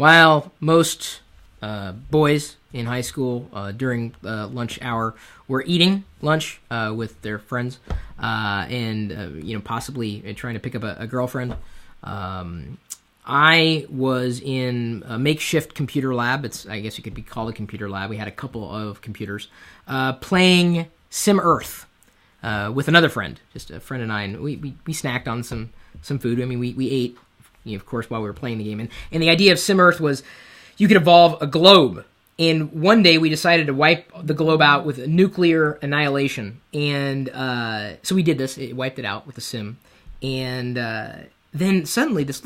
while most boys in high school during lunch hour were eating lunch with their friends and possibly trying to pick up a girlfriend, I was in a makeshift computer lab. I guess it could be called a computer lab. We had a couple of computers playing Sim Earth with another friend, just a friend and I. And we snacked on some food. I mean, we ate, of course, while we were playing the game. And the idea of Sim Earth was you could evolve a globe. And one day we decided to wipe the globe out with nuclear annihilation. And so we did this. It wiped it out with a sim. And then suddenly this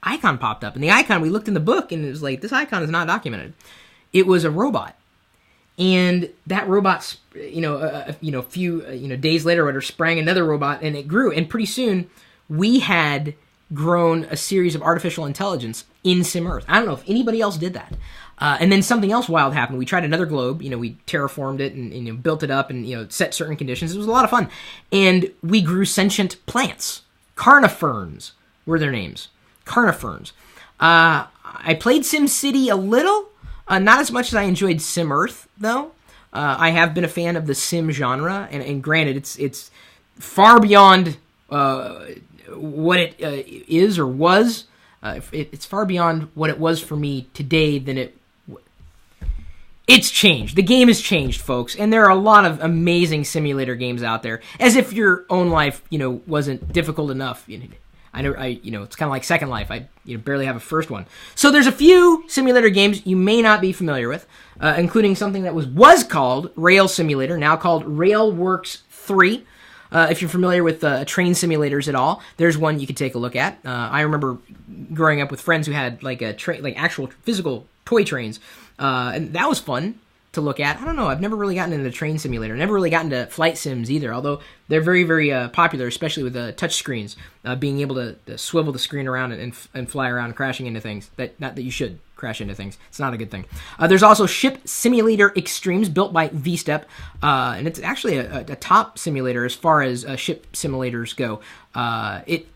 icon popped up. And the icon, we looked in the book, and it was like, this icon is not documented. It was a robot. And that robot, a few days later, or whatever, sprang another robot, and it grew. And pretty soon, we had grown a series of artificial intelligence in Sim Earth. I don't know if anybody else did that. And then something else wild happened. We tried another globe. We terraformed it and built it up and set certain conditions. It was a lot of fun. And we grew sentient plants. Carniferns were their names. Carniferns. I played SimCity a little. Not as much as I enjoyed Sim Earth, though. I have been a fan of the sim genre, and granted, it's far beyond what it is or was. It's far beyond what it was for me today than it's changed. The game has changed, folks, and there are a lot of amazing simulator games out there. As if your own life, wasn't difficult enough. I know, it's kind of like Second Life. I barely have a first one. So there's a few simulator games you may not be familiar with, including something that was called Rail Simulator, now called Railworks 3. If you're familiar with train simulators at all, there's one you could take a look at. I remember growing up with friends who had like actual physical toy trains, and that was fun to look at. I don't know. I've never really gotten into train simulator. Never really gotten into flight sims either, although they're very, very popular, especially with touch screens, being able to swivel the screen around and fly around, crashing into things. Not that you should crash into things. It's not a good thing. There's also Ship Simulator Extremes, built by V-Step, and it's actually a top simulator as far as ship simulators go. It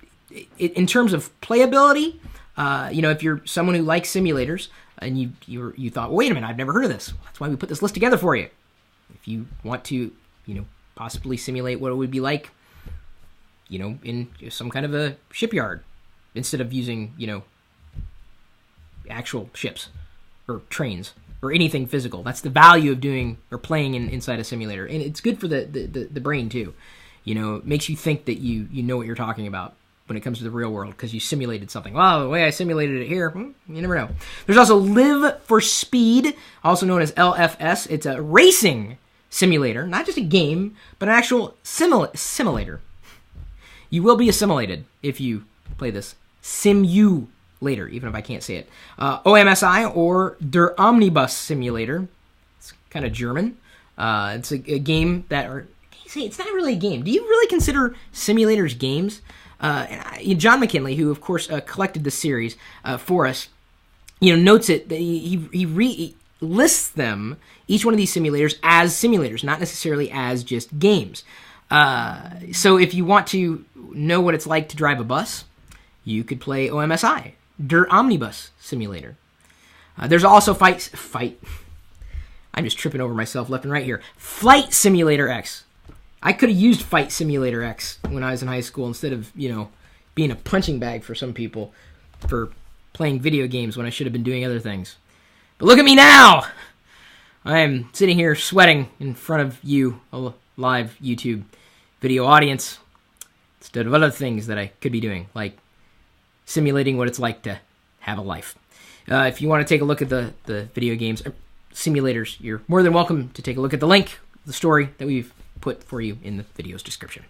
in terms of playability, if you're someone who likes simulators, and you thought, well, wait a minute, I've never heard of this. That's why we put this list together for you. If you want to, possibly simulate what it would be like, in some kind of a shipyard, instead of using, actual ships or trains or anything physical. That's the value of doing or playing inside a simulator, and it's good for the brain too. It makes you think that you know what you're talking about when it comes to the real world, because you simulated something. Well, the way I simulated it here, you never know. There's also Live for Speed, also known as LFS. It's a racing simulator, not just a game, but an actual simulator. You will be assimilated if you play this simulator, even if I can't say it. OMSI, or Der Omnibus Simulator. It's kind of German. It's a game that, it's not really a game. Do you really consider simulators games? John McKinley, who of course collected the series for us, notes it. He lists them, each one of these simulators, as simulators, not necessarily as just games. So if you want to know what it's like to drive a bus, you could play OMSI, Der Omnibus Simulator. There's also Fight. I'm just tripping over myself left and right here. Flight Simulator X. I could have used Fight Simulator X when I was in high school instead of, being a punching bag for some people for playing video games when I should have been doing other things. But look at me now! I am sitting here sweating in front of you, a live YouTube video audience, instead of other things that I could be doing, like simulating what it's like to have a life. If you want to take a look at the video games simulators, you're more than welcome to take a look at the link, the story that we've put for you in the video's description.